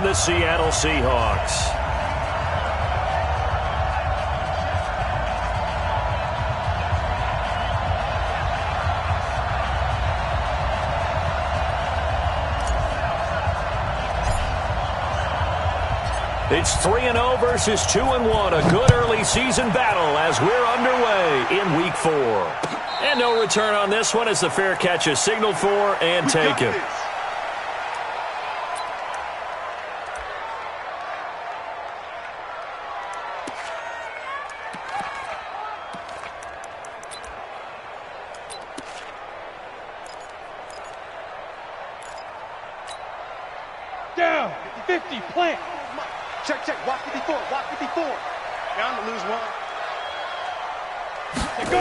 and the Seattle Seahawks. It's 3-0 versus 2-1. A good early season battle as we're underway in Week 4. And no return on this one as the fair catch is signaled for and taken. Down, 50, plant. Check, check, walk 54, walk 54. Down to lose one. Go.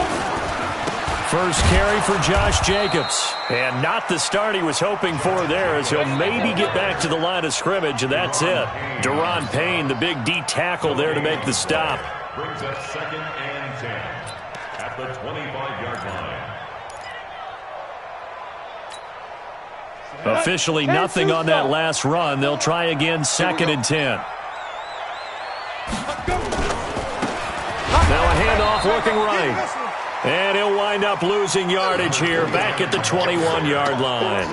First carry for Josh Jacobs. And not the start he was hoping for there as he'll maybe get back to the line of scrimmage, and that's it. Deron Payne, the big D tackle there to make the stop. Brings up 2nd and 10 at the 25-yard line. Officially nothing on that last run. They'll try again 2nd and 10. Now a handoff looking right. And he'll wind up losing yardage here back at the 21-yard line.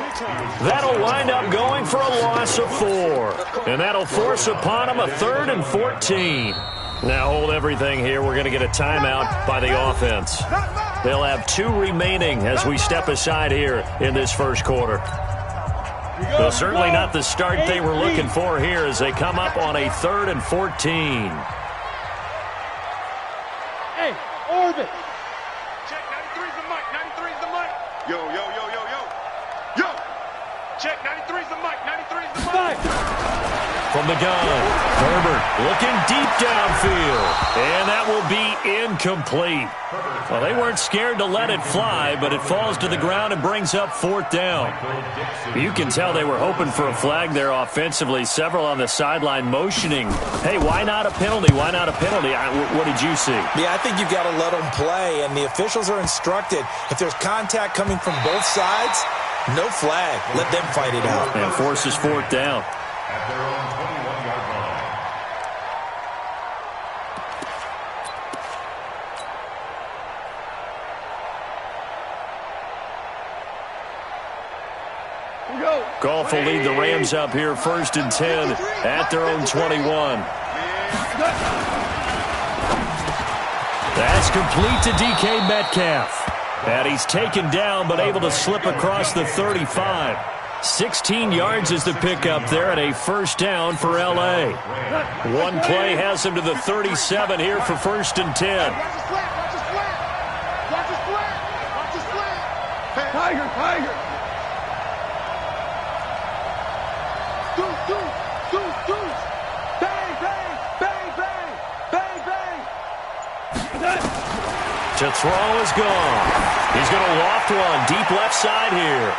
That'll wind up going for a loss of 4. And that'll force upon him a 3rd and 14. Now hold everything here. We're going to get a timeout by the offense. They'll have 2 remaining as we step aside here in this first quarter. Well, certainly not the start they were looking for here as they come up on a 3rd and 14. Hey, Orbit. Check, 93's the mic, 93's the mic. Yo, yo, yo, yo, yo. Yo. Check, 93's the mic, 93's the mic. From the gun, Herbert looking deep downfield. And that will be incomplete. Well, they weren't scared to let it fly, but it falls to the ground and brings up 4th down. You can tell they were hoping for a flag there offensively. Several on the sideline motioning, hey, why not a penalty? Why not a penalty? What did you see? Yeah, I think you've got to let them play, and the officials are instructed. If there's contact coming from both sides, no flag. Let them fight it out. And forces 4th down. At their own 21-yard line. Goff will lead the Rams up here 1st and 10 at their own 21. That's complete to DK Metcalf. And he's taken down but able to slip across the 35. 16 yards is the pickup there and a 1st down for L.A. One play has him to the 37 here for 1st and 10. Watch his flat, watch his flat. Watch his flat, watch his flat. Tiger, Tiger. Deuce. Bang, bang, bang, bang, bang, bang. To throw is gone. He's going to loft one deep left side here.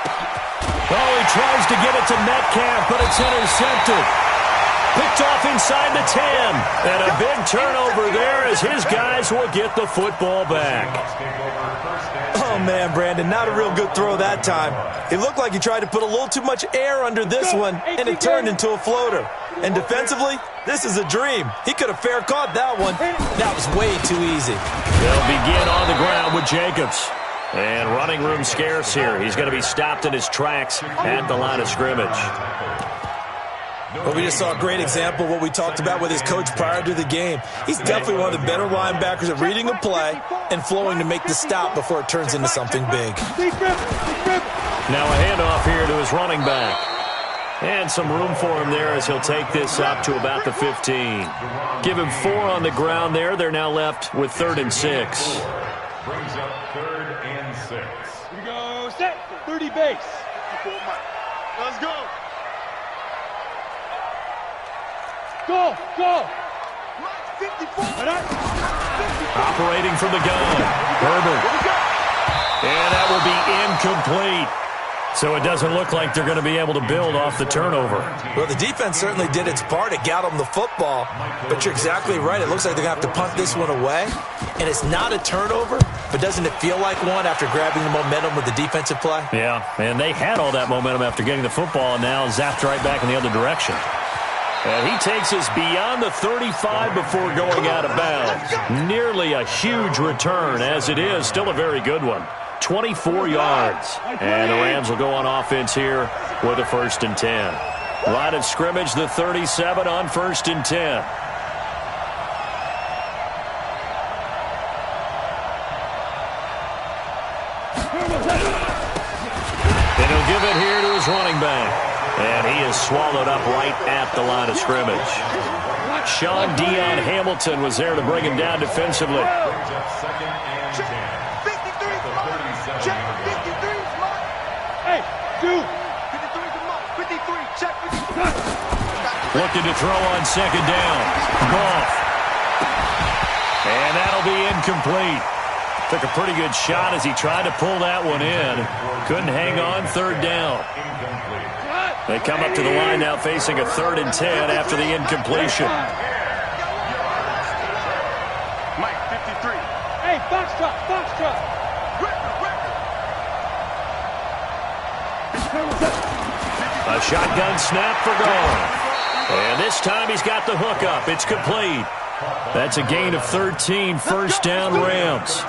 Oh, he tries to get it to Metcalf, but it's intercepted. Picked off inside the 10. And a big turnover there as his guys will get the football back. Oh, man, Brandon, not a real good throw that time. It looked like he tried to put a little too much air under this one, and it turned into a floater. And defensively, this is a dream. He could have fair caught that one. That was way too easy. They'll begin on the ground with Jacobs. And running room scarce here. He's going to be stopped in his tracks at the line of scrimmage. Well, we just saw a great example of what we talked about with his coach prior to the game. He's definitely one of the better linebackers at reading a play and flowing to make the stop before it turns into something big. Now a handoff here to his running back. And some room for him there as he'll take this up to about the 15. Give him 4 on the ground there. They're now left with 3rd and 6. Brings up 3rd and 6. Here we go, set, 30 base. Let's go. Go. 54. Operating from the gun. Herbert. And that will be incomplete. So it doesn't look like they're going to be able to build off the turnover. Well, the defense certainly did its part. It got them the football. But you're exactly right. It looks like they're going to have to punt this one away. And it's not a turnover, but doesn't it feel like one after grabbing the momentum with the defensive play? Yeah, and they had all that momentum after getting the football and now zapped right back in the other direction. And he takes us beyond the 35 before going out of bounds. Nearly a huge return. As it is, still a very good one. 24 yards. And the Rams will go on offense here with a 1st and 10. Line of scrimmage, the 37 on 1st and 10. And he'll give it here to his running back. And he is swallowed up right at the line of scrimmage. Sean Dion Hamilton was there to bring him down defensively. Looking to throw on 2nd down. Goff. And that'll be incomplete. Took a pretty good shot as he tried to pull that one in. Couldn't hang on 3rd down. They come up to the line now facing a 3rd and 10 after the incompletion. Mike, 53. Hey, Foxtrot, Foxtrot. A shotgun snap for Goff. And this time he's got the hook up. It's complete. That's a gain of 13. 1st down, Rams.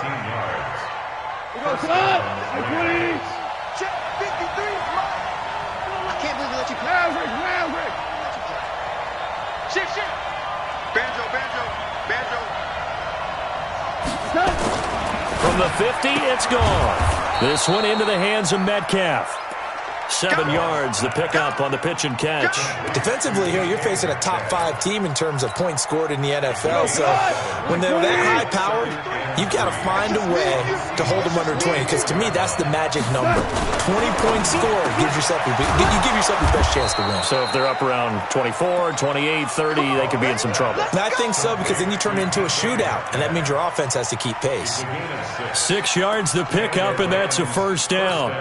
Banjo, banjo, banjo. From the 50, it's gone. This one into the hands of Metcalf. 7 yards, the pickup on the pitch and catch. Defensively here, you're facing a top 5 team in terms of points scored in the NFL. So when they're that high-powered, you've got to find a way to hold them under 20. Because to me, that's the magic number. 20 points scored gives yourself you give yourself your best chance to win. So if they're up around 24, 28, 30, they could be in some trouble. And I think so, because then you turn it into a shootout, and that means your offense has to keep pace. 6 yards, the pickup, and that's a 1st down.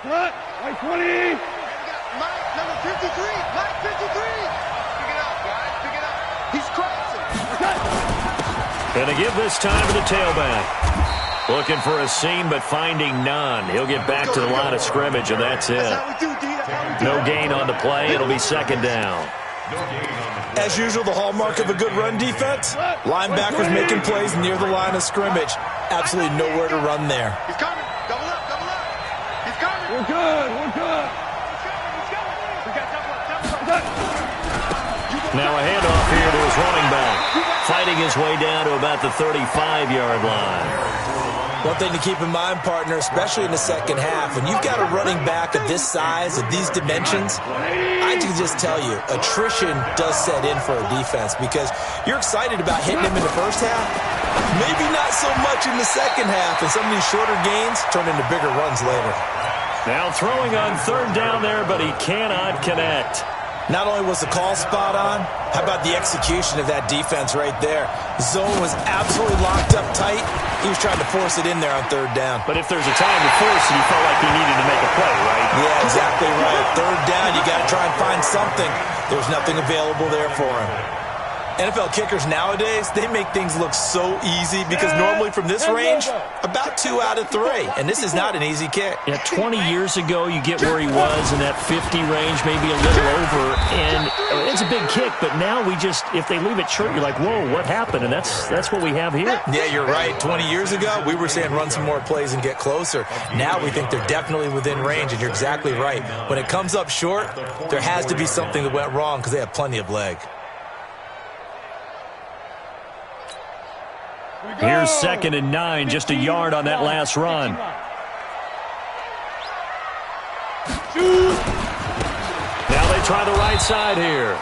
Cut. Mike 20. Mike, number 53. Mike, 53. Pick it up, guys. Pick it up. He's crossing. And to give this time to the tailback. Looking for a seam, but finding none. He'll get back to the line of scrimmage, and that's it. No gain on the play. It'll be 2nd down. As usual, the hallmark of a good run defense, linebackers making plays near the line of scrimmage. Absolutely nowhere to run there. He's coming. Double up, double up. He's coming. We're good, we're good. We got double up. Now a handoff here to his running back. Fighting his way down to about the 35-yard line. One thing to keep in mind, partner, especially in the second half, when you've got a running back of this size, of these dimensions, I can just tell you, attrition does set in for a defense because you're excited about hitting him in the first half, maybe not so much in the second half, and some of these shorter gains turn into bigger runs later. Now throwing on 3rd down there, but he cannot connect. Not only was the call spot on, how about the execution of that defense right there? Zone was absolutely locked up tight. He was trying to force it in there on 3rd down. But if there's a time to force it, he felt like he needed to make a play, right? Yeah, exactly right. 3rd down, you got to try and find something. There's nothing available there for him. NFL kickers nowadays, they make things look so easy because normally from this range, about 2 out of 3. And this is not an easy kick. Yeah, 20 years ago, you get where he was in that 50 range, maybe a little over. And it's a big kick, but now we just, if they leave it short, you're like, whoa, what happened? And that's what we have here. Yeah, you're right. 20 years ago, we were saying run some more plays and get closer. Now we think they're definitely within range, and you're exactly right. When it comes up short, there has to be something that went wrong because they have plenty of leg. Here's 2nd and 9, just a yard on that last run. Now they try the right side here.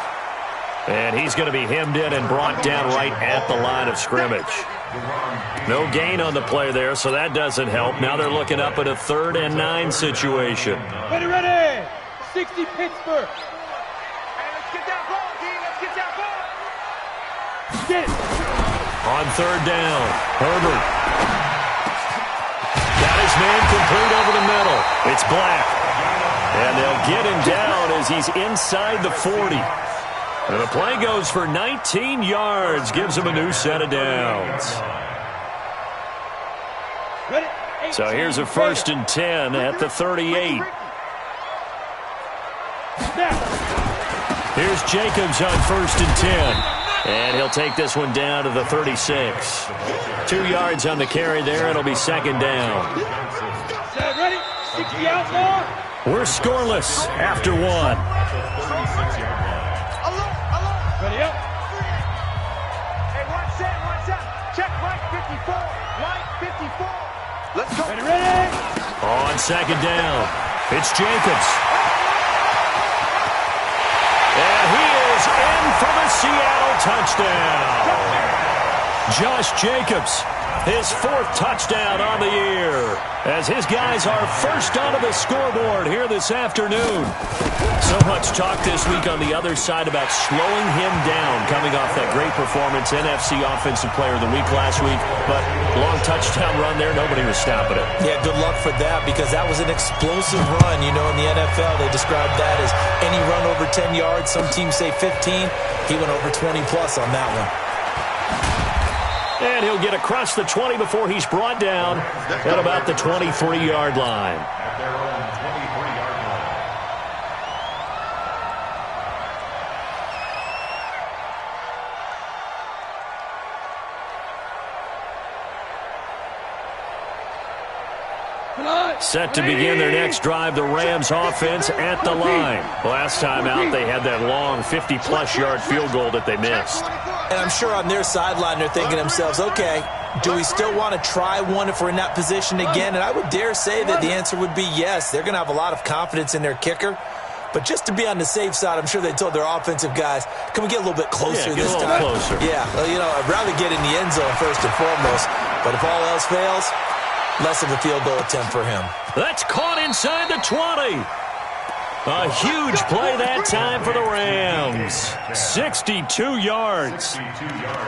And he's going to be hemmed in and brought down right at the line of scrimmage. No gain on the play there, so that doesn't help. Now they're looking up at a 3rd and 9 situation. Ready, ready. 60 Pittsburgh. Hey, let's get that ball, D. Let's get that ball. Get it. On 3rd down, Herbert. Got his man complete over the middle. It's Black. And they'll get him down as he's inside the 40. And the play goes for 19 yards. Gives him a new set of downs. So here's a 1st and 10 at the 38. Here's Jacobs on 1st and 10. And he'll take this one down to the 36. 2 yards on the carry there. It'll be 2nd down. Ready? 60 outlaw. We're scoreless after 1. Ready up. Hey, watch that. Check right 54. Right 54. Let's go. Ready. On 2nd down, it's Jacobs. And he is in for the Seattle touchdown. Josh Jacobs, his 4th touchdown on the year, as his guys are first onto the scoreboard here this afternoon. So much talk this week on the other side about slowing him down, coming off that great performance, NFC Offensive Player of the Week last week. But long touchdown run there, nobody was stopping it. Yeah, good luck for that, because that was an explosive run. You know, in the NFL, they describe that as any run over 10 yards. Some teams say 15. He went over 20-plus on that one. And he'll get across the 20 before he's brought down at about the 23-yard line. At their own 23-yard line. Set to begin their next drive, the Rams offense at the line. Last time out, they had that long 50-plus yard field goal that they missed. And I'm sure on their sideline they're thinking to themselves, okay, do we still want to try one if we're in that position again? And I would dare say that the answer would be yes. They're going to have a lot of confidence in their kicker. But just to be on the safe side, I'm sure they told their offensive guys, can we get a little bit closer this time? Yeah, get a little closer. Yeah, well, you know, I'd rather get in the end zone first and foremost. But if all else fails, less of a field goal attempt for him. That's caught inside the 20. A huge play that time for the Rams. 62 yards.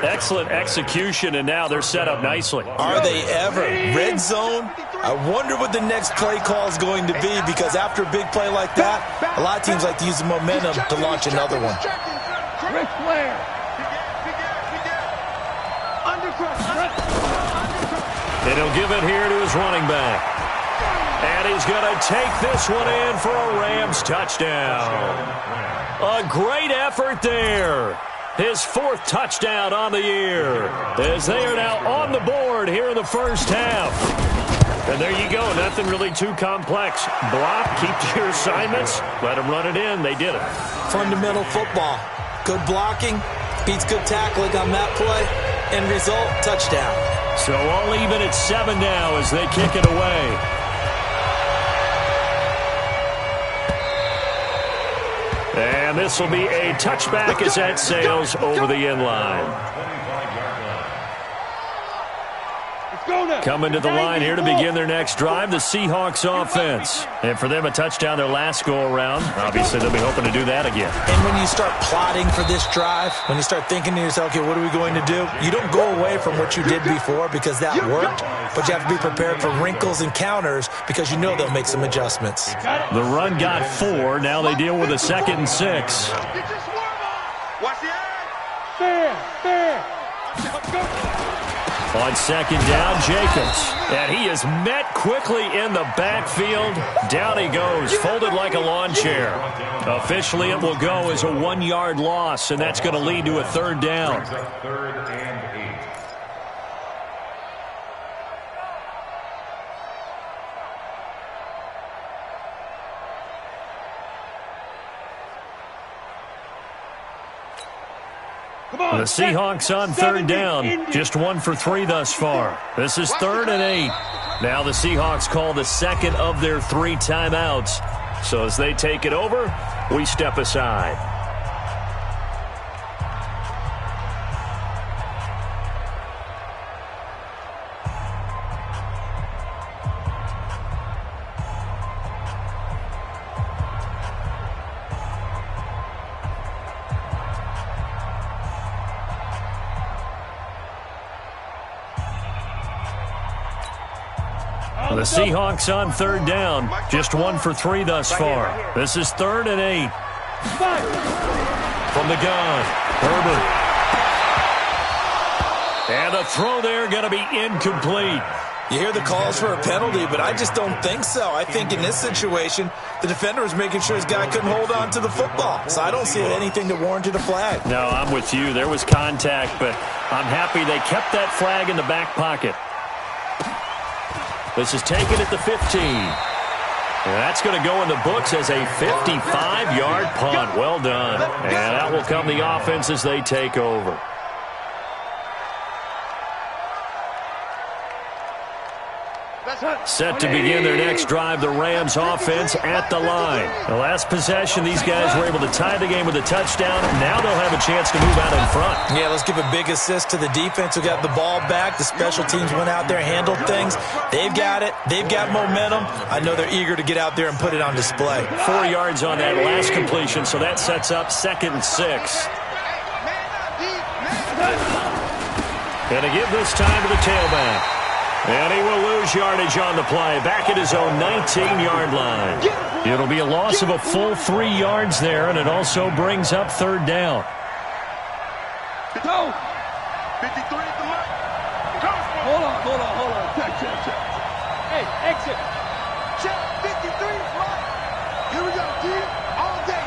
Excellent execution, and now they're set up nicely. Are they ever? Red zone? I wonder what the next play call is going to be, because after a big play like that, a lot of teams like to use the momentum to launch another one. Rick Flair. And he'll give it here to his running back. And he's going to take this one in for a Rams touchdown. A great effort there. His 4th touchdown on the year, as they are now on the board here in the first half. And there you go. Nothing really too complex. Block, keep to your assignments, let them run it in. They did it. Fundamental football. Good blocking beats good tackling on that play. End result, touchdown. So all even at 7 now as they kick it away. And this will be a touchback as that sails over the end line. Coming to the line here to begin their next drive, the Seahawks offense. And for them, a touchdown their last go-around. Obviously, they'll be hoping to do that again. And when you start plotting for this drive, when you start thinking to yourself, okay, what are we going to do? You don't go away from what you did before because that worked, but you have to be prepared for wrinkles and counters because you know they'll make some adjustments. The run got 4. Now they deal with a 2nd and 6. Watch the Fair. On 2nd down, Jacobs. And he is met quickly in the backfield. Down he goes, folded like a lawn chair. Officially, it will go as a 1-yard loss, and that's going to lead to a 3rd down. 3rd and 8. The Seahawks on 3rd down. Just 1 for 3 thus far. This is 3rd and 8. Now the Seahawks call the 2nd of their 3 timeouts. So as they take it over, we step aside. The Seahawks on 3rd down. Just 1 for 3 thus far. This is 3rd and 8. From the gun, Herbert. And the throw there going to be incomplete. You hear the calls for a penalty, but I just don't think so. I think in this situation, the defender was making sure his guy couldn't hold on to the football. So I don't see anything that warranted a flag. No, I'm with you. There was contact, but I'm happy they kept that flag in the back pocket. This is taken at the 15. And that's going to go in the books as a 55-yard punt. Well done. And out will come the offense as they take over. Set to begin their next drive, the Rams offense at the line. The last possession, these guys were able to tie the game with a touchdown. Now they'll have a chance to move out in front. Yeah, let's give a big assist to the defense who got the ball back. The special teams went out there, handled things. They've got it. They've got momentum. I know they're eager to get out there and put it on display. 4 yards on that last completion, so that sets up 2nd and 6. Going to give this time to the tailback. And he will lose yardage on the play. Back at his own 19-yard line. It'll be a loss of a full 3 yards there, and it also brings up 3rd down. Go. 53 at the line. Hold on. Check. Hey, exit. Check. 53 is right. Here we go, G. All day.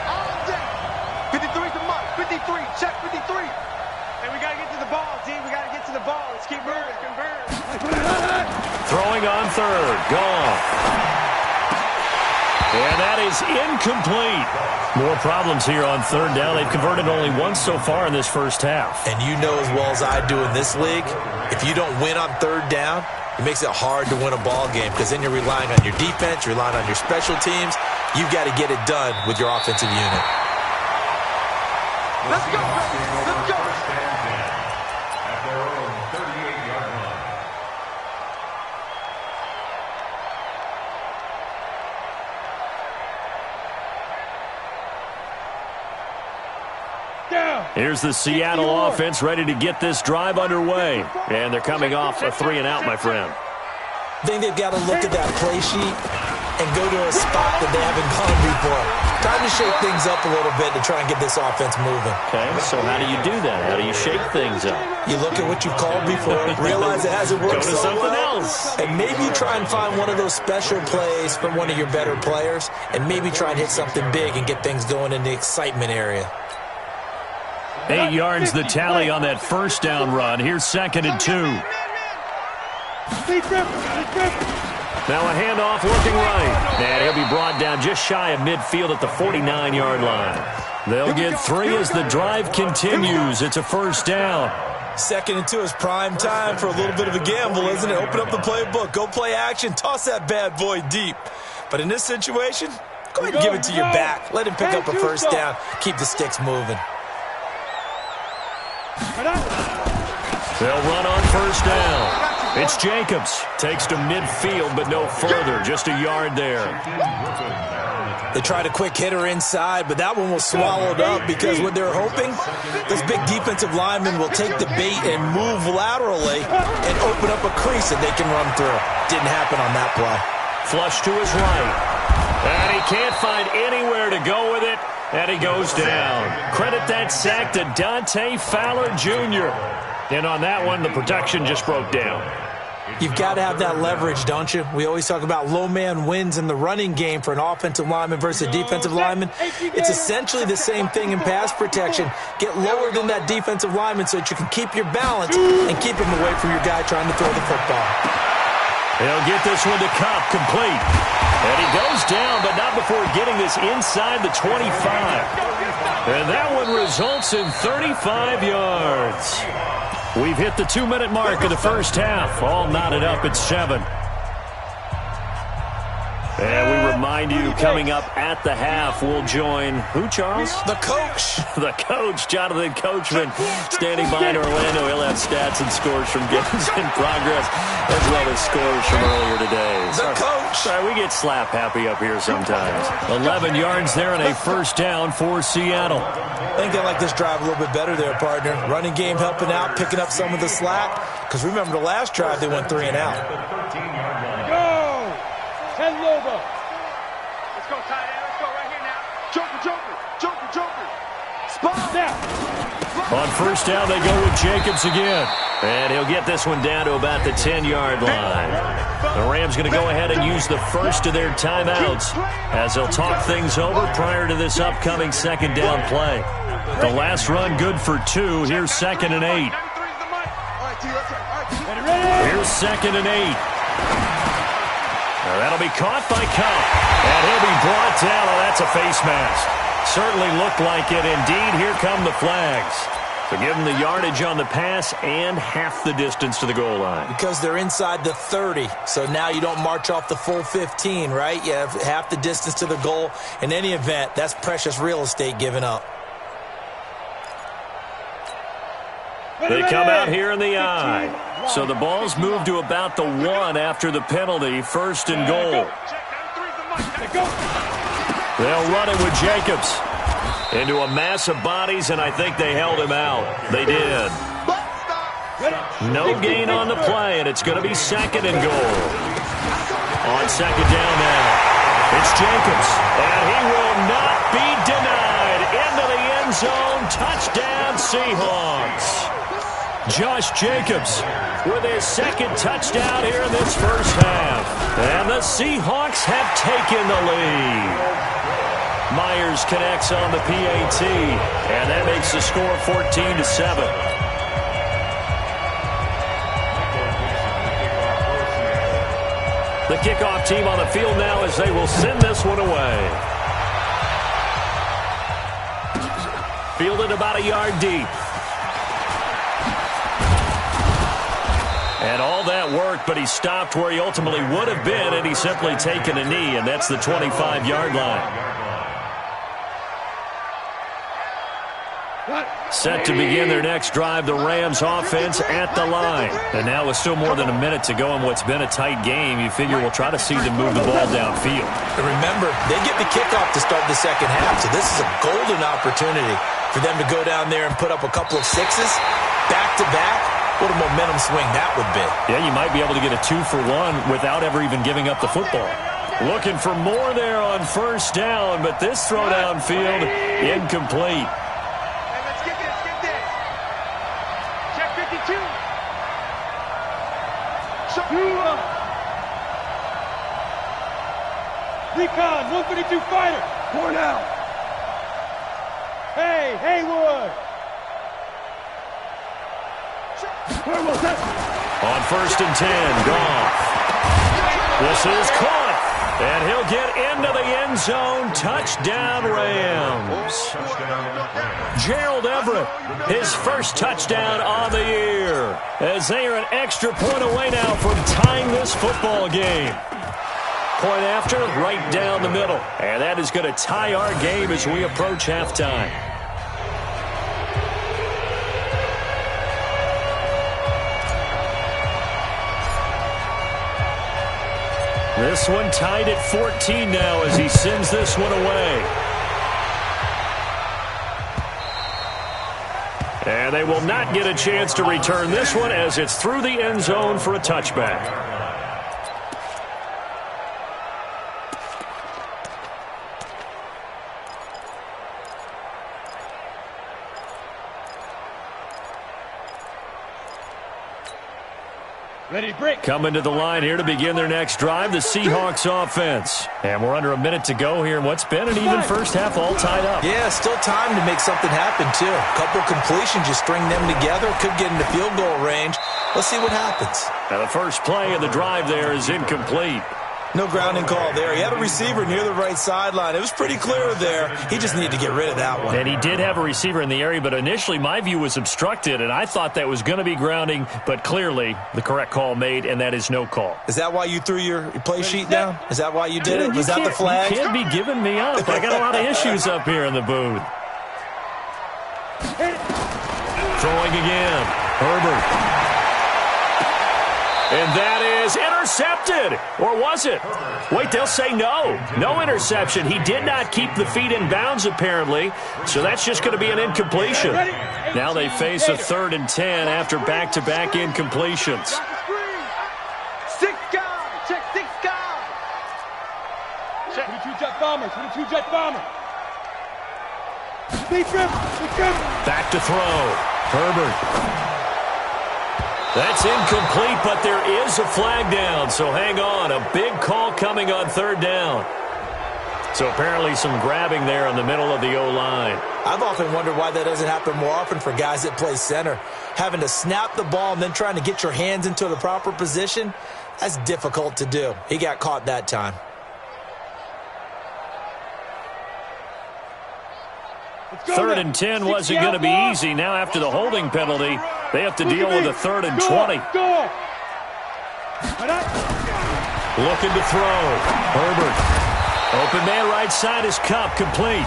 All day. 53 is the mark. 53. Check 53. And we got to get to the ball, D. We got to get to the ball. Let's keep moving. Throwing on 3rd. Gone. And that is incomplete. More problems here on 3rd down. They've converted only once so far in this first half. And you know as well as I do in this league, if you don't win on 3rd down, it makes it hard to win a ball game because then you're relying on your defense, you're relying on your special teams. You've got to get it done with your offensive unit. Let's go, baby. Let's go. At their own 38-yard line. Down. Here's the Seattle offense ready to get this drive underway. And they're coming off a 3-and-out, my friend. I think they've got to look at that play sheet and go to a spot that they haven't gone before. Time to shake things up a little bit to try and get this offense moving. Okay, so how do you do that? How do you shake things up? You look at what you've called before, realize it hasn't worked Go to so something well, else. and maybe you try and find one of those special plays from one of your better players, and maybe try and hit something big and get things going in the excitement area. 8 yards the tally on that 1st down run. Here's 2nd and 2. Now a handoff looking right. And he'll be brought down just shy of midfield at the 49-yard line. They'll get 3 as the drive continues. It's a 1st down. 2nd and 2 is prime time for a little bit of a gamble, isn't it? Open up the playbook, go play action, toss that bad boy deep. But in this situation, go ahead and give it to your back. Let him pick up a 1st down. Keep the sticks moving. They'll run on 1st down. It's Jacobs. Takes to midfield, but no further. Just a yard there. They tried a quick hitter inside, but that one was swallowed up because what they're hoping, this big defensive lineman will take the bait and move laterally and open up a crease that they can run through. Didn't happen on that play. Flush to his right. And he can't find anywhere to go with it. And he goes down. Credit that sack to Dante Fowler Jr. And on that one, the protection just broke down. You've got to have that leverage, don't you? We always talk about low man wins in the running game for an offensive lineman versus a defensive lineman. It's essentially the same thing in pass protection. Get lower than that defensive lineman so that you can keep your balance and keep him away from your guy trying to throw the football. He'll get this one to Cup, complete. And he goes down, but not before getting this inside the 25. And that one results in 35 yards. We've hit the 2-minute mark of the first half. All knotted up at 7. And we remind you, coming up at the half, we'll join who, Charles? The coach. The coach, Jonathan Coachman, standing by in Orlando. He'll have stats and scores from games in progress, as well as scores from earlier today. The coach. Sorry, we get slap happy up here sometimes. 11 yards there and a 1st down for Seattle. I think they like this drive a little bit better there, partner. Running game helping out, picking up some of the slack. Because remember the last drive, they went 3 and out. Go! Head over. Let's go, tight end. Let's go right here now. Joker. Spot. Now. On first down, they go with Jacobs again. And he'll get this one down to about the 10-yard line. The Rams going to go ahead and use the first of their timeouts as they'll talk things over prior to this upcoming second down play. The last run good for 2. Here's 2nd and 8. Here's 2nd and 8. That'll be caught by Cup. And he'll be brought down. Oh, that's a face mask. Certainly looked like it. Indeed, here come the flags. So give them the yardage on the pass and half the distance to the goal line. Because they're inside the 30, so now you don't march off the full 15, right? You have half the distance to the goal. In any event, that's precious real estate given up. They come out here in the I. So the ball's moved to about the 1 after the penalty. 1st and goal. They'll run it with Jacobs. Into a mass of bodies, and I think they held him out. They did. No gain on the play, and it's going to be 2nd and goal. On 2nd down now. It's Jacobs, and he will not be denied. Into the end zone. Touchdown, Seahawks. Josh Jacobs with his 2nd touchdown here in this first half. And the Seahawks have taken the lead. Myers connects on the PAT, and that makes the score 14-7. The kickoff team on the field now as they will send this one away. Fielded about a yard deep. And all that work, but he stopped where he ultimately would have been, and he's simply taken a knee, and that's the 25-yard line. Set to begin their next drive, the Rams offense at the line. And now with still more than a minute to go in what's been a tight game, you figure we'll try to see them move the ball downfield. And remember, they get the kickoff to start the second half, so this is a golden opportunity for them to go down there and put up a couple of sixes back-to-back. What a momentum swing that would be. Yeah, you might be able to get a 2-for-1 without ever even giving up the football. Looking for more there on first down, but this throw downfield incomplete. Recon, 152 fighter. Point out. Hey, Haywood. On 1st and 10, Goff. This is caught. And he'll get into the end zone. Touchdown, Rams. Gerald Everett, his first touchdown on the year. As they are an extra point away now from tying this football game. Point after, right down the middle. And that is going to tie our game as we approach halftime. This one tied at 14 now as he sends this one away. And they will not get a chance to return this one as it's through the end zone for a touchback. Ready, break. Coming to the line here to begin their next drive, the Seahawks offense. And we're under a minute to go here in what's been an even first half, all tied up. Yeah, still time to make something happen, too. A couple completions, you string them together, could get into field goal range. Let's see what happens. Now the first play of the drive there is incomplete. No grounding call there. He had a receiver near the right sideline. It was pretty clear there. He just needed to get rid of that one. And he did have a receiver in the area, but initially my view was obstructed, and I thought that was going to be grounding, but clearly the correct call made, and that is no call. Is that why you threw your play sheet down? Is that why you did it? Was that the flag? You can't be giving me up. I got a lot of issues up here in the booth. Throwing again. Herbert. And that is intercepted. Or was it? Wait, they'll say no. No interception. He did not keep the feet in bounds, apparently. So that's just going to be an incompletion. Now they face a 3rd and 10 after back-to-back incompletions. 6 guys. Check 6 guys. Check. 22 jet bomber. 22 jet bomber. Back to throw. Herbert. That's incomplete, but there is a flag down, so hang on. A big call coming on third down. So apparently some grabbing there in the middle of the O-line. I've often wondered why that doesn't happen more often for guys that play center. Having to snap the ball and then trying to get your hands into the proper position, that's difficult to do. He got caught that time. Third and 10 wasn't going to be easy. Now after the holding penalty, they have to deal with a 3rd and 20. Looking to throw. Herbert. Open man right side is Cup, complete.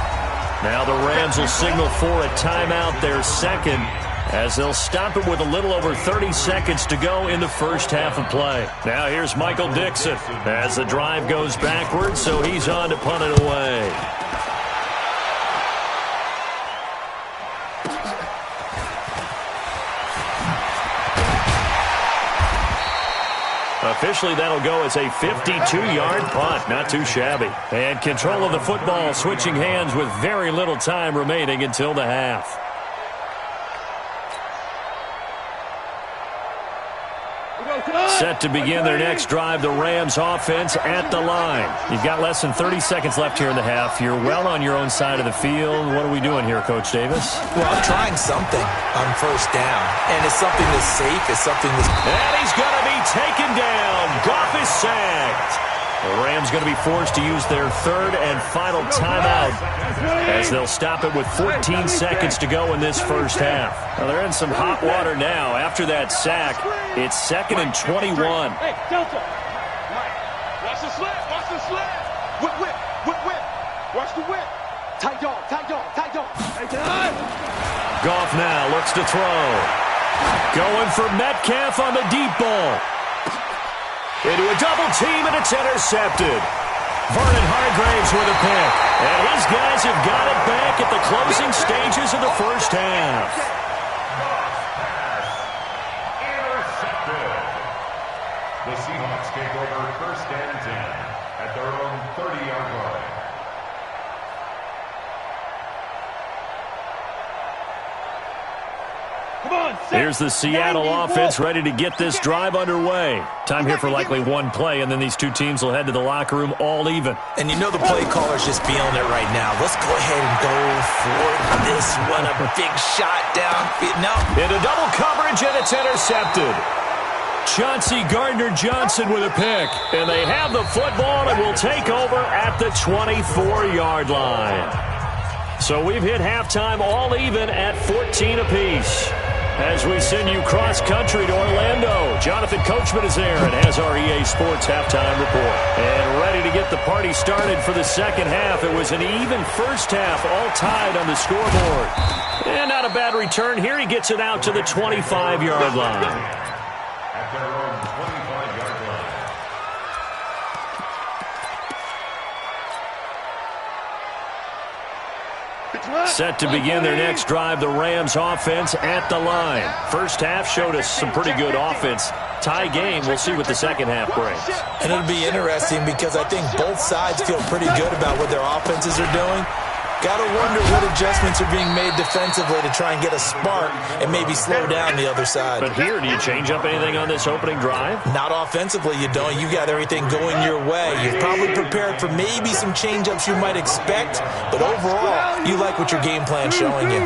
Now the Rams will signal for a timeout, their second, as they'll stop it with a little over 30 seconds to go in the first half of play. Now here's Michael Dixon as the drive goes backwards, so he's on to punt it away. Officially, that'll go as a 52-yard punt. Not too shabby. And control of the football switching hands with very little time remaining until the half. Set to begin their next drive, the Rams offense at the line. You've got less than 30 seconds left here in the half. You're well on your own side of the field. What are we doing here, Coach Davis? Well, I'm trying something on first down. And it's something that's safe. It's something that's... And he's going to be taken down. Goff is sacked. The Rams going to be forced to use their 3rd and final timeout as they'll stop it with 14 seconds to go in this first half. Well, they're in some hot water now. After that sack, it's 2nd and 21. Hey, Delta. Watch the slip. Watch the slip. Whip, whip, whip, whip. Watch the whip. Tight dog, tight dog, tight dog. Goff now looks to throw. Going for Metcalf on the deep ball. Into a double team, and it's intercepted. Vernon Hargreaves with a pick. And his guys have got it back at the closing stages of the first half. Intercepted. The Seahawks take over 1st and 10 at their own 30-yard line. Here's the Seattle offense ready to get this drive underway. Time here for likely one play, and then these two teams will head to the locker room all even. And you know the play caller's just feeling it right now. Let's go ahead and go for this one. A big shot down. No. Into double coverage, and it's intercepted. Chauncey Gardner-Johnson with a pick. And they have the football and will take over at the 24-yard line. So we've hit halftime all even at 14 apiece. As we send you cross-country to Orlando, Jonathan Coachman is there and has our EA Sports halftime report. And ready to get the party started for the second half. It was an even first half, all tied on the scoreboard. And not a bad return here. He gets it out to the 25-yard line. At their own 25-yard line. Set to begin their next drive, the Rams offense at the line. First half showed us some pretty good offense. Tie game, we'll see what the second half brings. And it'll be interesting because I think both sides feel pretty good about what their offenses are doing. Got to wonder what adjustments are being made defensively to try and get a spark and maybe slow down the other side. But here, do you change up anything on this opening drive? Not offensively, you don't. You got everything going your way. You've probably prepared for maybe some change-ups you might expect, but overall, you like what your game plan's showing you.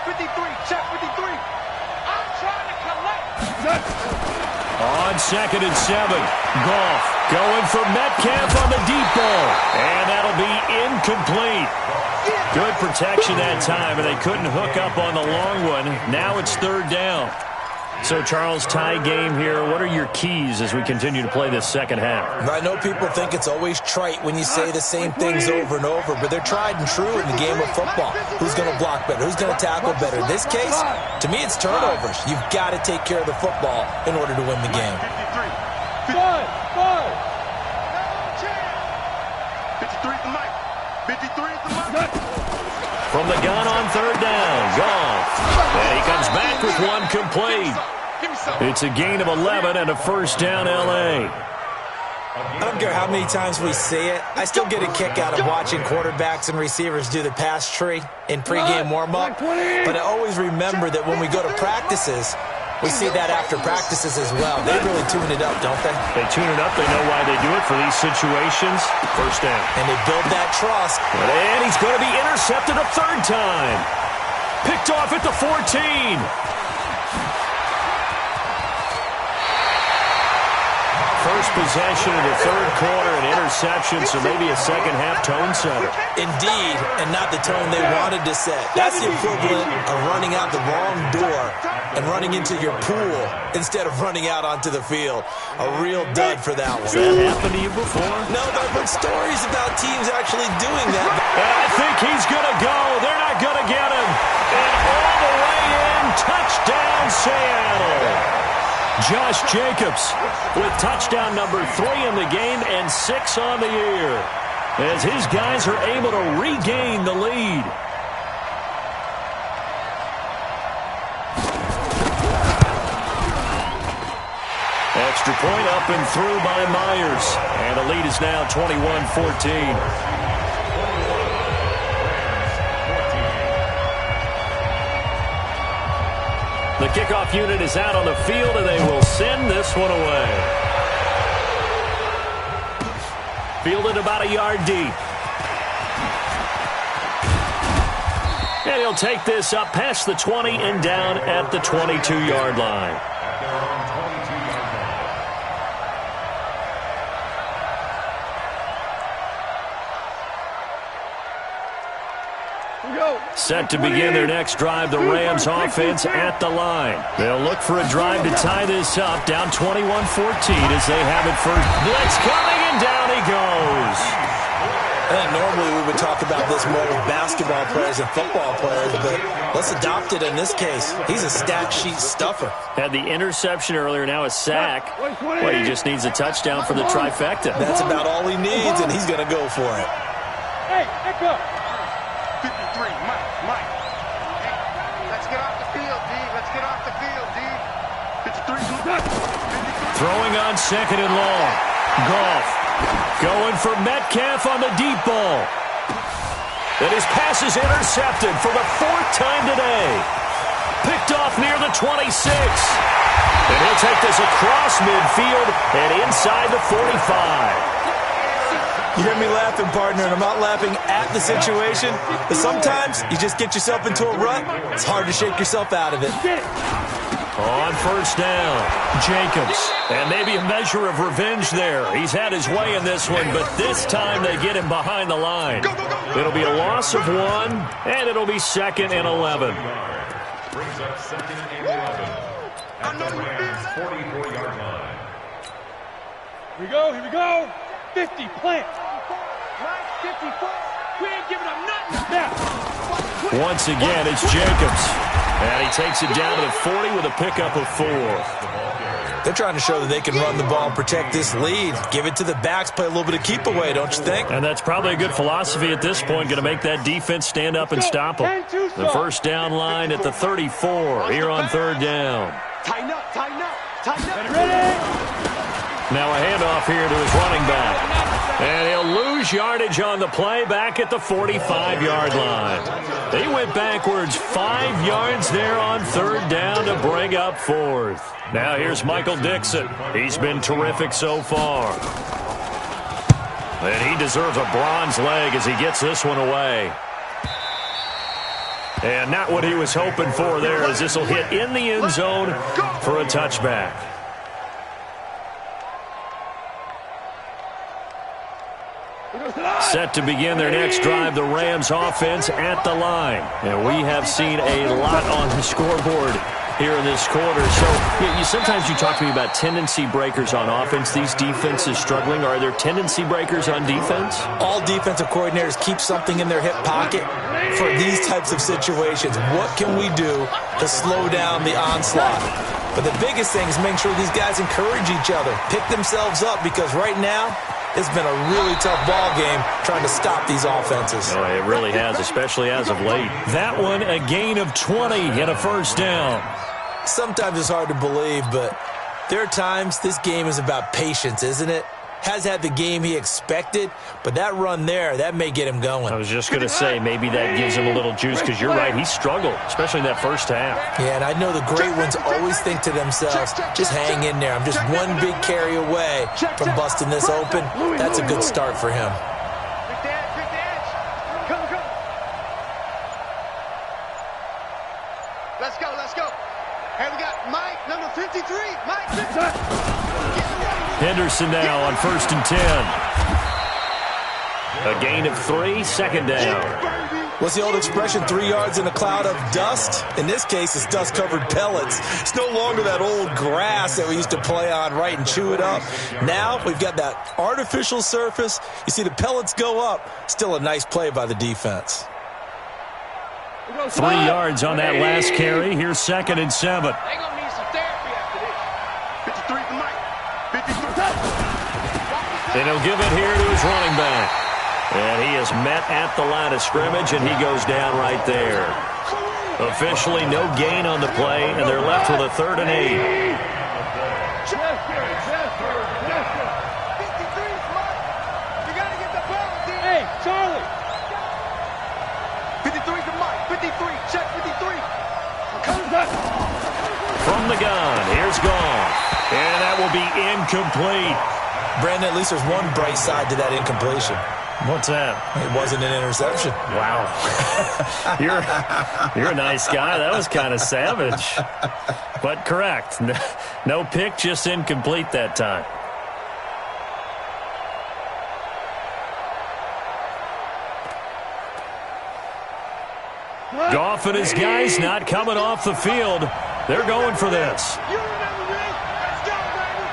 53, check 53. I'm trying to collect. On 2nd and 7, Goff going for Metcalf on the deep ball. And that'll be incomplete. Good protection that time, and they couldn't hook up on the long one. Now it's 3rd down. So, Charles, tie game here. What are your keys as we continue to play this second half? I know people think it's always trite when you say the same things over and over, but they're tried and true in the game of football. Who's going to block better? Who's going to tackle better? In this case, to me, it's turnovers. You've got to take care of the football in order to win the game. 53 is the mic. 53 is the mic. From the gun on 3rd down, Goff. And he comes back with one complete. It's a gain of 11 and a first down, L.A. I don't care how many times we see it. I still get a kick out of watching quarterbacks and receivers do the pass tree in pregame warm-up. But I always remember that when we go to practices, we see that after practices as well. They really tune it up, don't they? They tune it up. They know why they do it for these situations. First down. And they build that trust. And he's going to be intercepted a third time. Picked off at the 14. First possession of the third quarter, an interception, so maybe a second-half tone setter. Indeed, and not the tone they wanted to set. That's the equivalent of running out the wrong door and running into your pool instead of running out onto the field. A real dud for that one. Has that happened to you before? No, but I've heard stories about teams actually doing that. And I think he's going to go. They're not going to get him. And all the way in, touchdown Seattle. Josh Jacobs with touchdown number 3 in the game and 6 on the year as his guys are able to regain the lead. Extra point up and through by Myers. And the lead is now 21-14. The kickoff unit is out on the field, and they will send this one away. Fielded about a yard deep. And he'll take this up past the 20 and down at the 22-yard line. Set to begin their next drive, the Rams offense at the line. They'll look for a drive to tie this up, down 21-14 as they have it first. Blitz coming, and down he goes. And normally we would talk about this more with basketball players and football players, but let's adopt it in this case. He's a stat sheet stuffer. Had the interception earlier, now a sack. Well, he just needs a touchdown for the trifecta. That's about all he needs, and he's going to go for it. Hey, echo. 53, Mike. Hey, let's get off the field, D. Let's get off the field, D. 53. Throwing on second and long. Goff going for Metcalf on the deep ball. And his pass is intercepted for the 4th time today. Picked off near the 26. And he'll take this across midfield and inside the 45. You hear me laughing, partner, and I'm not laughing at the situation, but sometimes you just get yourself into a rut. It's hard to shake yourself out of it. On first down, Jacobs. And maybe a measure of revenge there. He's had his way in this one, but this time they get him behind the line. It'll be a loss of 1, and it'll be 2nd and 11. Brings up 2nd and 11 at the Rams' 44-yard line. Here we go. 50, plant. Right, 54. We ain't giving up nothing. Now. Once again, it's Jacobs. And he takes it down to the 40 with a pickup of 4. They're trying to show that they can run the ball and protect this lead. Give it to the backs, play a little bit of keep away, don't you think? And that's probably a good philosophy at this point, going to make that defense stand up and stop them. The first down line at the 34 here on 3rd down. Tighten up. Ready? Now a handoff here to his running back. And he'll lose yardage on the play back at the 45-yard line. He went backwards 5 yards there on 3rd down to bring up 4th. Now here's Michael Dixon. He's been terrific so far. And he deserves a bronze leg as he gets this one away. And not what he was hoping for there, as this will hit in the end zone for a touchback. Set to begin their next drive, the Rams offense at the line. And we have seen a lot on the scoreboard here in this quarter. So sometimes you talk to me about tendency breakers on offense. These defenses struggling. Are there tendency breakers on defense? All defensive coordinators keep something in their hip pocket for these types of situations. What can we do to slow down the onslaught? But the biggest thing is making sure these guys encourage each other, pick themselves up, because right now, it's been a really tough ball game trying to stop these offenses. Oh, it really has, especially as of late. That one, a gain of 20 and a first down. Sometimes it's hard to believe, but there are times this game is about patience, isn't it? has had the game he expected, but that run there, that may get him going. I was just going to say, maybe that gives him a little juice, because you're right, he struggled, especially in that first half. Yeah, and I know the great ones always think to themselves, just hang in there. I'm just one big carry away from busting this open. That's a good start for him. Let's go, let's go. And we got Mike, number 53. Mike, Henderson now on 1st and 10. A gain of 3, second down. What's the old expression, 3 yards in a cloud of dust? In this case, it's dust-covered pellets. It's no longer that old grass that we used to play on, right, and chew it up. Now we've got that artificial surface. You see the pellets go up. Still a nice play by the defense. 3 yards on that last carry. Here's 2nd and 7. They're going to need some therapy after this. 53 for Mike. 53. And he'll give it here to his running back. And he is met at the line of scrimmage, and he goes down right there. Officially no gain on the play, and they're left with a 3rd and 8. 53 Mike. You got to get the ball, D. Hey, Charlie. 53 to Mike. 53. Check 53. From the gun, here's Goff. And that will be incomplete. Brandon, at least there's one bright side to that incompletion. What's that? It wasn't an interception. Wow. You're a nice guy. That was kind of savage. But correct. No pick, just incomplete that time. Goff and his guys not coming off the field. They're going for this. You remember me? Let's go, baby.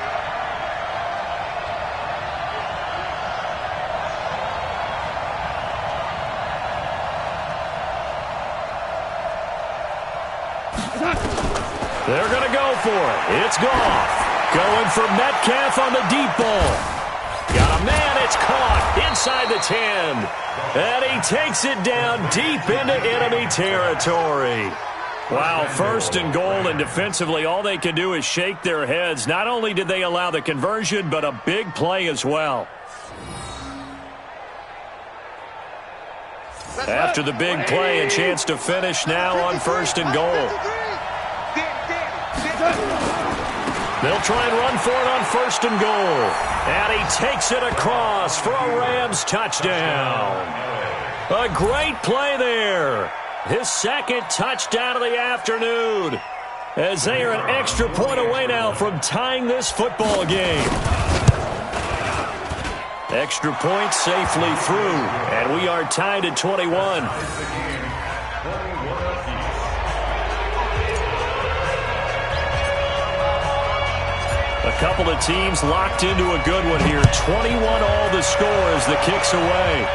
They're going to go for it. It's Goff. Going for Metcalf on the deep ball. Got a man. It's caught inside the 10. And he takes it down deep into enemy territory. Wow, 1st and goal, and defensively all they can do is shake their heads. Not only did they allow the conversion, but a big play as well. After the big play, a chance to finish now on 1st and goal. They'll try and run for it on 1st and goal. And he takes it across for a Rams touchdown. A great play there. His 2nd touchdown of the afternoon. As they are an extra point away now from tying this football game. Extra point safely through. And we are tied at 21. A couple of teams locked into a good one here. 21 all the score as the kick's away.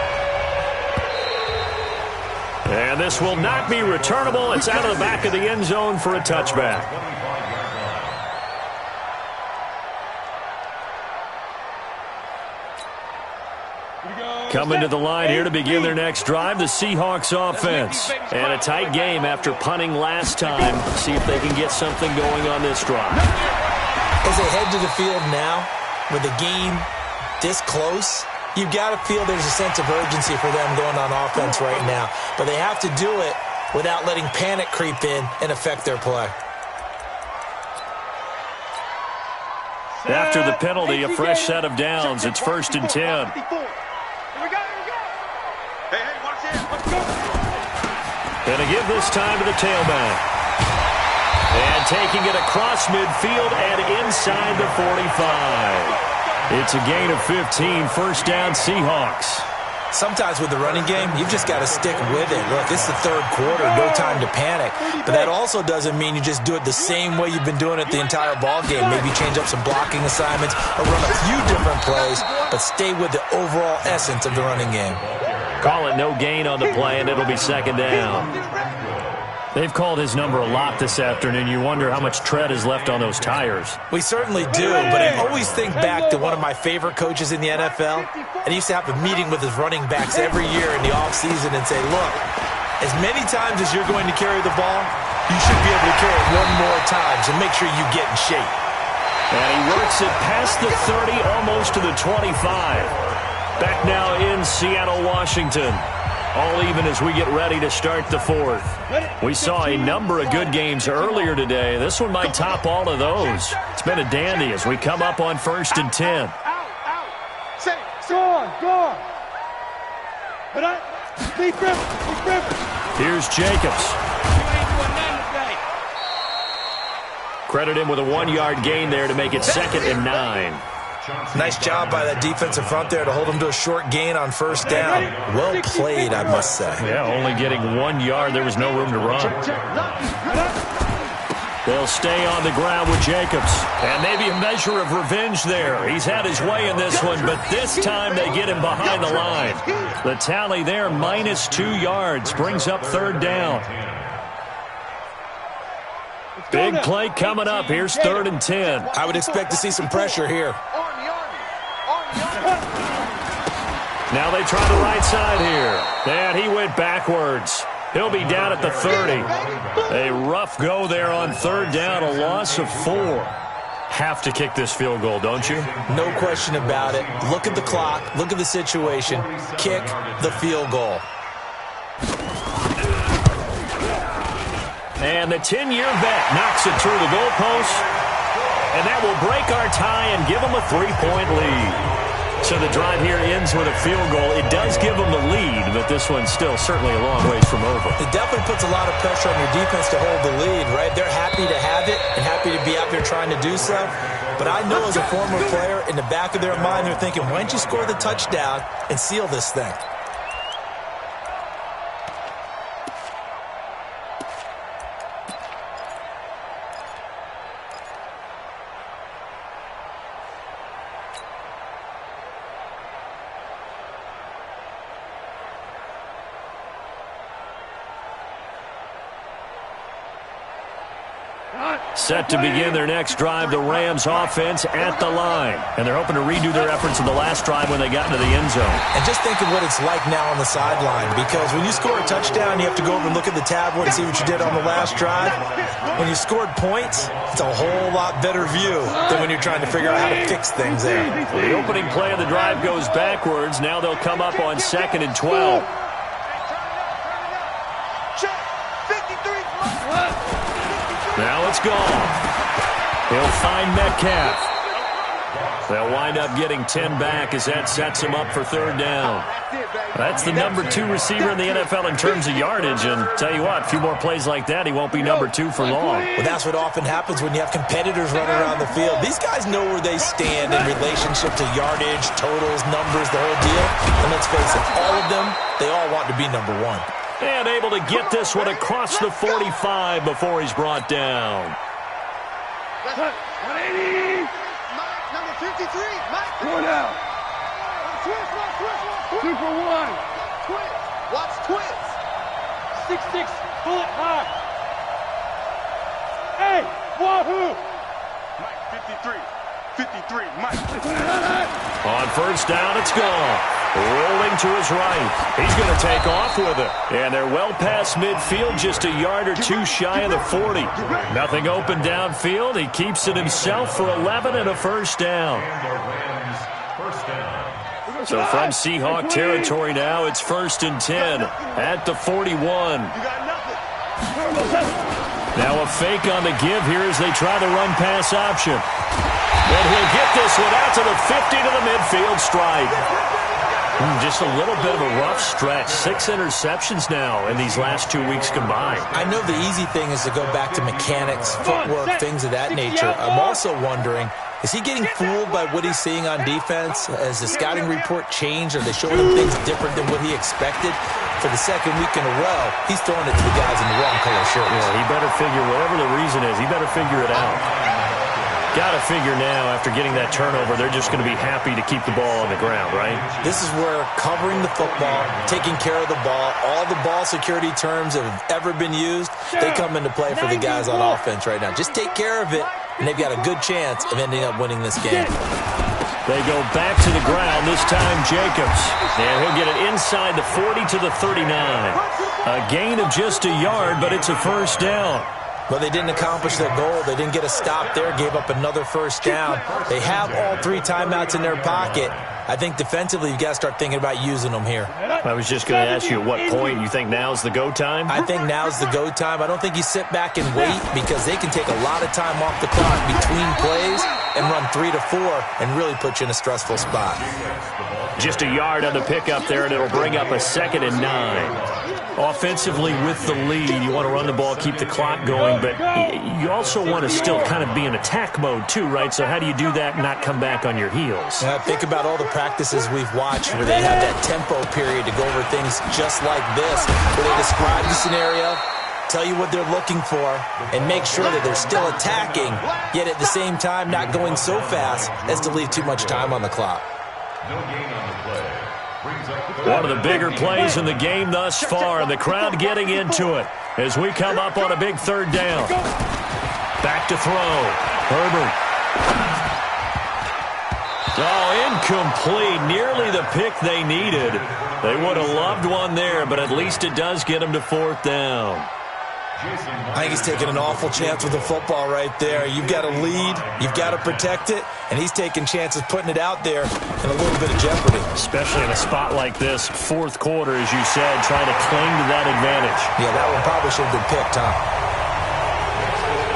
And this will not be returnable. It's out of the back of the end zone for a touchback. Coming to the line here to begin their next drive, the Seahawks offense. And a tight game after punting last time. See if they can get something going on this drive. As they head to the field now, with the game this close, you've got to feel there's a sense of urgency for them going on offense right now. But they have to do it without letting panic creep in and affect their play. After the penalty, a fresh set of downs. It's 1st and 10. Here we go, here we go. Hey, watch this. Let's go. Gonna give this time to the tailback. And taking it across midfield and inside the 45. It's a gain of 15, 1st down Seahawks. Sometimes with the running game, you've just got to stick with it. Look, it's the 3rd quarter, no time to panic. But that also doesn't mean you just do it the same way you've been doing it the entire ball game. Maybe change up some blocking assignments or run a few different plays, but stay with the overall essence of the running game. Call it no gain on the play, and it'll be 2nd down. They've called his number a lot this afternoon. You wonder how much tread is left on those tires. We certainly do, but I always think back to one of my favorite coaches in the NFL, and he used to have a meeting with his running backs every year in the offseason and say, look, as many times as you're going to carry the ball, you should be able to carry it one more time, so make sure you get in shape. And he works it past the 30, almost to the 25. Back now in Seattle, Washington. All even as we get ready to start the fourth. We saw a number of good games earlier today. This one might top all of those. It's been a dandy as we come up on 1st and 10. Go on. Here's Jacobs. Credit him with a 1-yard gain there to make it 2nd and 9. Nice job by that defensive front there to hold him to a short gain on 1st down. Well played, I must say. Yeah, only getting 1 yard. There was no room to run. They'll stay on the ground with Jacobs. And maybe a measure of revenge there. He's had his way in this one, but this time they get him behind the line. The tally there, minus 2 yards, brings up 3rd down. Big play coming up. Here's 3rd and 10. I would expect to see some pressure here. Now they try the right side here. And he went backwards. He'll be down at the 30. A rough go there on 3rd down, a loss of 4. Have to kick this field goal, don't you? No question about it. Look at the clock. Look at the situation. Kick the field goal. And the 10-year vet knocks it through the goalpost. And that will break our tie and give them a 3-point lead. So the drive here ends with a field goal. It does give them the lead, but this one's still certainly a long ways from over. It definitely puts a lot of pressure on your defense to hold the lead, right? They're happy to have it and happy to be out there trying to do so. But I know as a former player, in the back of their mind, they're thinking, why don't you score the touchdown and seal this thing? Set to begin their next drive, the Rams offense at the line. And they're hoping to redo their efforts in the last drive when they got into the end zone. And just think of what it's like now on the sideline, because when you score a touchdown, you have to go over and look at the tablet and see what you did on the last drive. When you scored points, it's a whole lot better view than when you're trying to figure out how to fix things there. Well, the opening play of the drive goes backwards. Now they'll come up on 2nd and 12. Now it's gone. He'll find Metcalf. They'll wind up getting 10 back as that sets him up for 3rd down. That's the number 2 receiver in the NFL in terms of yardage. And tell you what, a few more plays like that, he won't be number 2 for long. Well, that's what often happens when you have competitors running around the field. These guys know where they stand in relationship to yardage, totals, numbers, the whole deal. And let's face it, all of them, they all want to be number 1. And able to get this one across the 45 before he's brought down. 180. Number 53. Going out. 2 for 1. Twins. Watch twins. 6-6. Pull it high. Hey, wahoo. Mike 53, Mike. On 1st down, it's gone. Rolling to his right. He's going to take off with it. And they're well past midfield, just a yard or 2 shy of the 40. Nothing open downfield. He keeps it himself for 11 and a 1st down. So from Seahawk territory now, it's 1st and 10 at the 41. Now a fake on the give here as they try the run-pass option. And he'll get this one out to the 50 to the midfield stripe. Just a little bit of a rough stretch. 6 interceptions now in these last 2 weeks combined. I know the easy thing is to go back to mechanics, footwork, things of that nature. I'm also wondering, is he getting fooled by what he's seeing on defense? Has the scouting report changed? Are they showing him things different than what he expected? For the 2nd week in a row, he's throwing it to the guys in the wrong color shirts. Yeah, he better figure, whatever the reason is, he better figure it out. Got to figure now, after getting that turnover, they're just going to be happy to keep the ball on the ground, right? This is where covering the football, taking care of the ball, all the ball security terms that have ever been used, they come into play for the guys on offense right now. Just take care of it, and they've got a good chance of ending up winning this game. They go back to the ground, this time Jacobs. And he'll get it inside the 40 to the 39. A gain of just a yard, but it's a 1st down. Well, they didn't accomplish their goal. They didn't get a stop there, gave up another first down. They have all 3 timeouts in their pocket. I think defensively you've got to start thinking about using them here. I was just going to ask you at what point you think now's the go time? I think now's the go time. I don't think you sit back and wait because they can take a lot of time off the clock between plays and run 3 to 4 and really put you in a stressful spot. Just a yard on the pickup there, and it'll bring up a 2nd and 9. Offensively with the lead, you want to run the ball, keep the clock going, but you also want to still kind of be in attack mode too, right? So how do you do that and not come back on your heels? Yeah, think about all the practices we've watched where they have that tempo period to go over things just like this, where they describe the scenario, tell you what they're looking for, and make sure that they're still attacking, yet at the same time not going so fast as to leave too much time on the clock. No gain on the play. One of the bigger plays in the game thus far, and the crowd getting into it as we come up on a big 3rd down. Back to throw. Herbert. Oh, incomplete. Nearly the pick they needed. They would have loved one there, but at least it does get them to 4th down. I think he's taking an awful chance with the football right there. You've got to lead, you've got to protect it, and he's taking chances putting it out there in a little bit of jeopardy. Especially in a spot like this, 4th quarter, as you said, trying to cling to that advantage. Yeah, that one probably should have been picked, huh?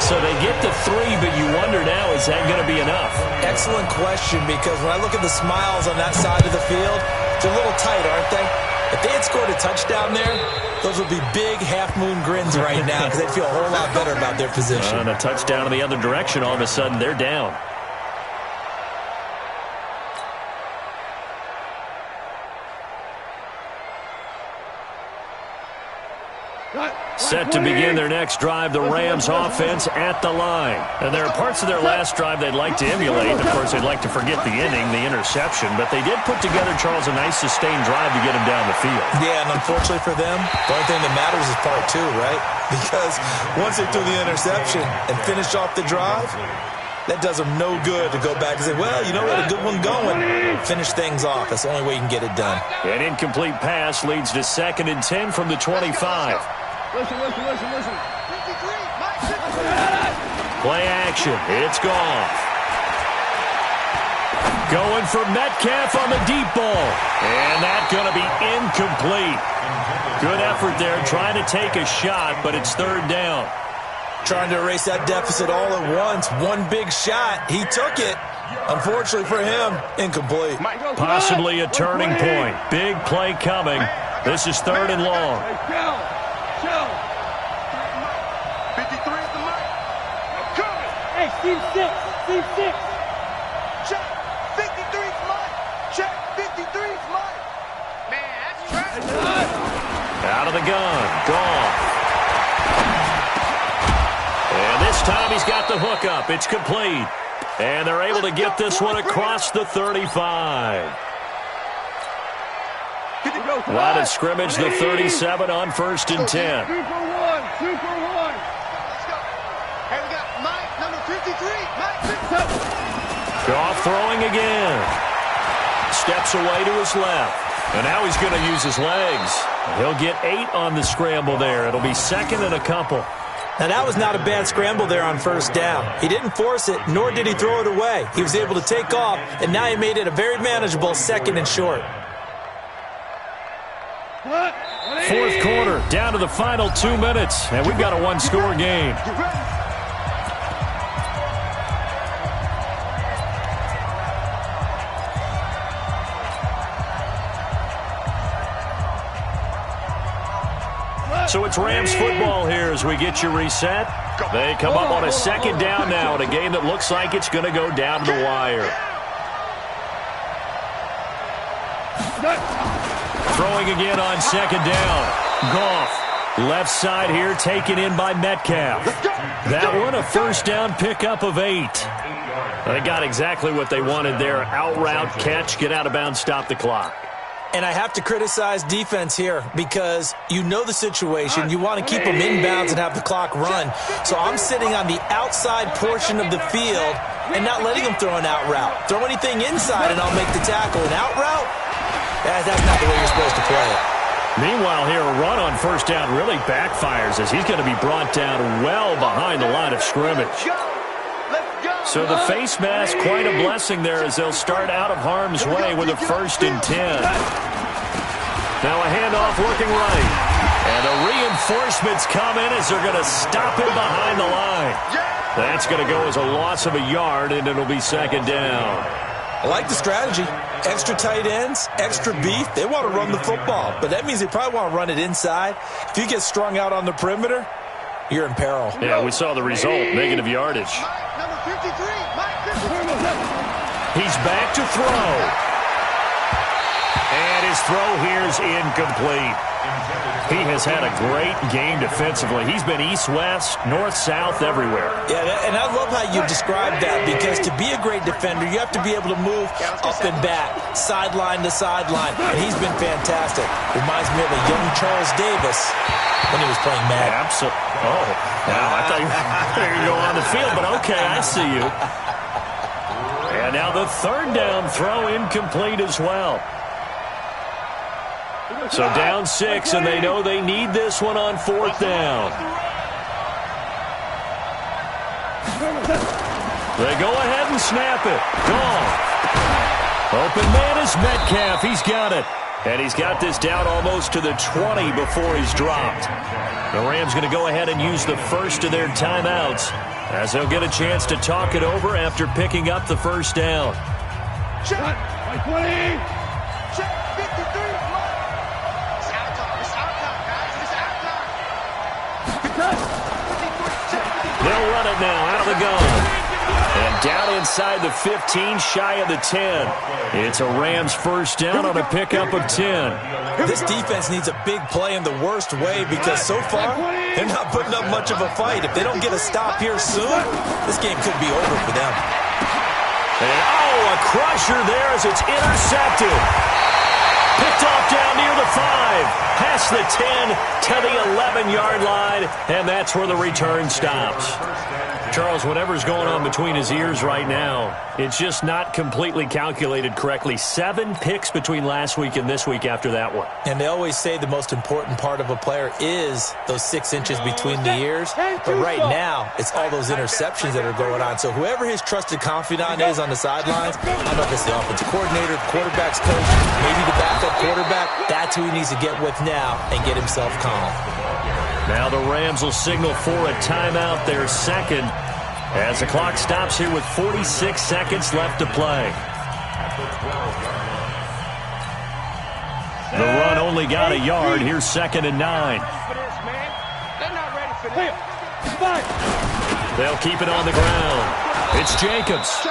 So they get to 3, but you wonder now, is that going to be enough? Excellent question, because when I look at the smiles on that side of the field, they're a little tight, aren't they? If they had scored a touchdown there, those would be big half-moon grins right now because they'd feel a whole lot better about their position. And a touchdown in the other direction, all of a sudden, they're down. Set to begin their next drive, the Rams offense at the line. And there are parts of their last drive they'd like to emulate. Of course, they'd like to forget the inning, the interception. But they did put together, Charles, a nice sustained drive to get them down the field. Yeah, and unfortunately for them, the only thing that matters is part 2, right? Because once they threw the interception and finished off the drive, that does them no good to go back and say, well, you know, we had a good one going. Finish things off. That's the only way you can get it done. An incomplete pass leads to 2nd and 10 from the 25. Listen. Play action. It's gone. Going for Metcalf on the deep ball. And that's going to be incomplete. Good effort there trying to take a shot, but it's 3rd down. Trying to erase that deficit all at once. One big shot. He took it. Unfortunately for him, incomplete. Possibly a turning point. Big play coming. This is 3rd and long. Chill. 53 is the mark. Coming. Hey, Steve 6. Check. 53 is mine. Check. 53 is mine. Man, that's trash. Out of the gun. Gone. And this time he's got the hook up. It's complete. And they're able to get this one across the 35. Line of scrimmage, the 37 on 1st and 10. 2 for 1. Let's go. Hey, we got Mike, number 53. Mike, 53. Goff throwing again. Steps away to his left. And now he's going to use his legs. He'll get 8 on the scramble there. It'll be 2nd and a couple. Now, that was not a bad scramble there on 1st down. He didn't force it, nor did he throw it away. He was able to take off, and now he made it a very manageable 2nd and short. 4th quarter, down to the final 2 minutes, and we've got a 1-score game. So it's Rams football here as we get you reset. They come up on a 2nd down now in a game that looks like it's going to go down to the wire. Throwing again on 2nd down. Goff, left side here, taken in by Metcalf. That one, a 1st down pickup of 8. They got exactly what they wanted there. Out route, catch, get out of bounds, stop the clock. And I have to criticize defense here because you know the situation. You want to keep them inbounds and have the clock run. So I'm sitting on the outside portion of the field and not letting them throw an out route. Throw anything inside and I'll make the tackle. An out route? That's not the way you're supposed to play it. Meanwhile here, a run on first down really backfires as he's going to be brought down well behind the line of scrimmage. So the face mask, quite a blessing there as they'll start out of harm's way with a 1st and 10. Now a handoff looking right. And the reinforcements come in as they're going to stop him behind the line. That's going to go as a loss of a yard, and it'll be 2nd down. I like the strategy. Extra tight ends, extra beef. They want to run the football, but that means they probably want to run it inside. If you get strung out on the perimeter, you're in peril. Yeah, we saw the result, negative yardage. Number 53, Mike 53. He's back to throw. And his throw here's incomplete. He has had a great game defensively. He's been east-west, north-south, everywhere. Yeah, and I love how you described that, because to be a great defender, you have to be able to move up and back, sideline to sideline, and he's been fantastic. Reminds me of a young Charles Davis when he was playing Madden. Absolutely. Oh, wow, I thought you were going on the field, but okay, I see you. And now the 3rd down throw incomplete as well. So down 6, and they know they need this one on 4th down. They go ahead and snap it. Gone. Open man is Metcalf. He's got it. And he's got this down almost to the 20 before he's dropped. The Rams going to go ahead and use the first of their timeouts as they'll get a chance to talk it over after picking up the 1st down. Check. 20. Check 53. It's out time. It's out time, guys. It's out time. 53. They'll run it now out of the gun. And down inside the 15, shy of the 10. It's a Rams 1st down on a pickup of 10. This defense needs a big play in the worst way, because so far, they're not putting up much of a fight. If they don't get a stop here soon, this game could be over for them. And oh, a crusher there as it's intercepted. Picked off down near the 5. Past the 10 to the 11-yard line, and that's where the return stops. Charles, whatever's going on between his ears right now, it's just not completely calculated correctly. 7 picks between last week and this week after that one. And they always say the most important part of a player is those 6 inches between the ears. But right now, it's all those interceptions that are going on. So whoever his trusted confidant is on the sidelines, I don't know if it's the offensive coordinator, the quarterback's coach, maybe the backup quarterback, that's who he needs to get with now and get himself calm. Now the Rams will signal for a timeout, their 2nd, as the clock stops here with 46 seconds left to play. The run only got a yard. Here's 2nd and 9. They'll keep it on the ground. It's Jacobs.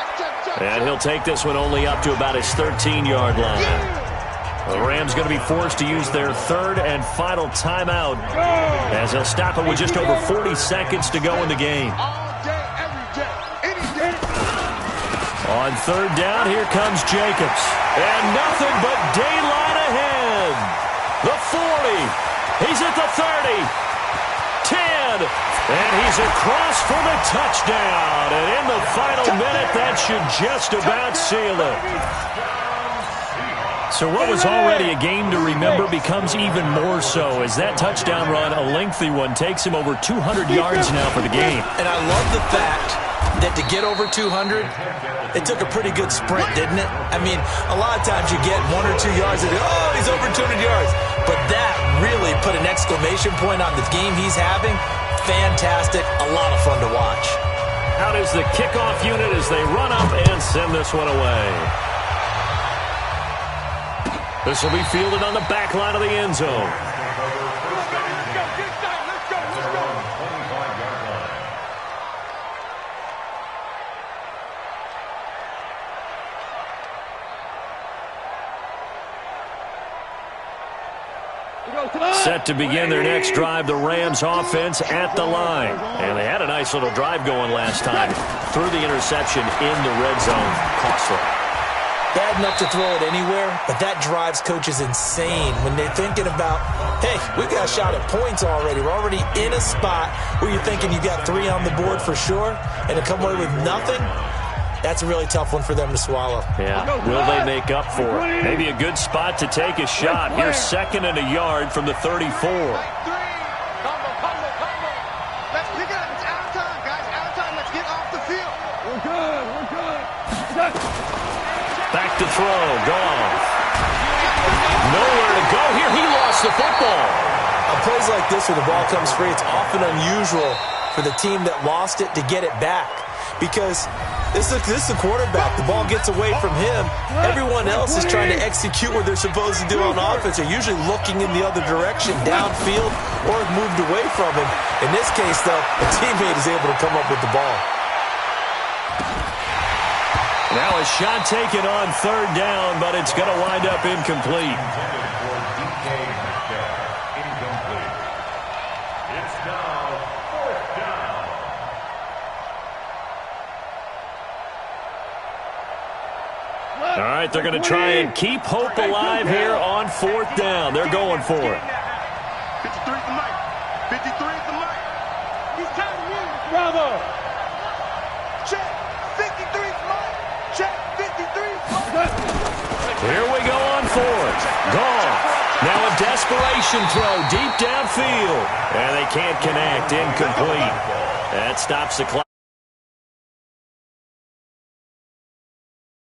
And he'll take this one only up to about his 13-yard line. The Rams going to be forced to use their 3rd and final timeout as they'll stop it with just over 40 seconds to go in the game. On 3rd down, here comes Jacobs. And nothing but daylight ahead. The 40. He's at the 30. 10. And he's across for the touchdown. And in the final minute, that should just about seal it. So what was already a game to remember becomes even more so as that touchdown run, a lengthy one, takes him over 200 yards now for the game. And I love the fact that to get over 200, it took a pretty good sprint, didn't it? I mean, a lot of times you get 1 or 2 yards and oh, he's over 200 yards. But that really put an exclamation point on the game he's having. Fantastic, a lot of fun to watch. Out is the kickoff unit as they run up and send this one away. This will be fielded on the back line of the end zone. Set to begin their next drive, the Rams offense at the line. And they had a nice little drive going last time. Threw the interception in the red zone. Costly. Bad enough to throw it anywhere, but that drives coaches insane when they're thinking about, hey, we got a shot at points already. We're already in a spot where you're thinking you got 3 on the board for sure, and to come away with nothing, That's a really tough one for them to swallow. Yeah, will they make up for it? Maybe a good spot to take a shot. Here's 2nd and a yard from the 34. Combo. Let's pick it up. It's out of time, guys. Out of time. Let's get off the field. We're good. Back to throw. Gone. Nowhere to go here. He lost the football. On plays like this where the ball comes free, it's often unusual for the team that lost it to get it back. Because this is the quarterback. The ball gets away from him. Everyone else is trying to execute what they're supposed to do on offense. They're usually looking in the other direction, downfield, or have moved away from him. In this case, though, a teammate is able to come up with the ball. Now a shot taken on 3rd down, but it's going to wind up incomplete. It's now 4th down. All right, they're going to try and keep hope alive here on 4th down. They're going for it. 53's the mic. 53's the mic. He's tired of you. Bravo. Check. 53's mic. Check. 53's mic. Here we go on 4th. Gone. Now a desperation throw deep downfield. And they can't connect. Incomplete. That stops the clock.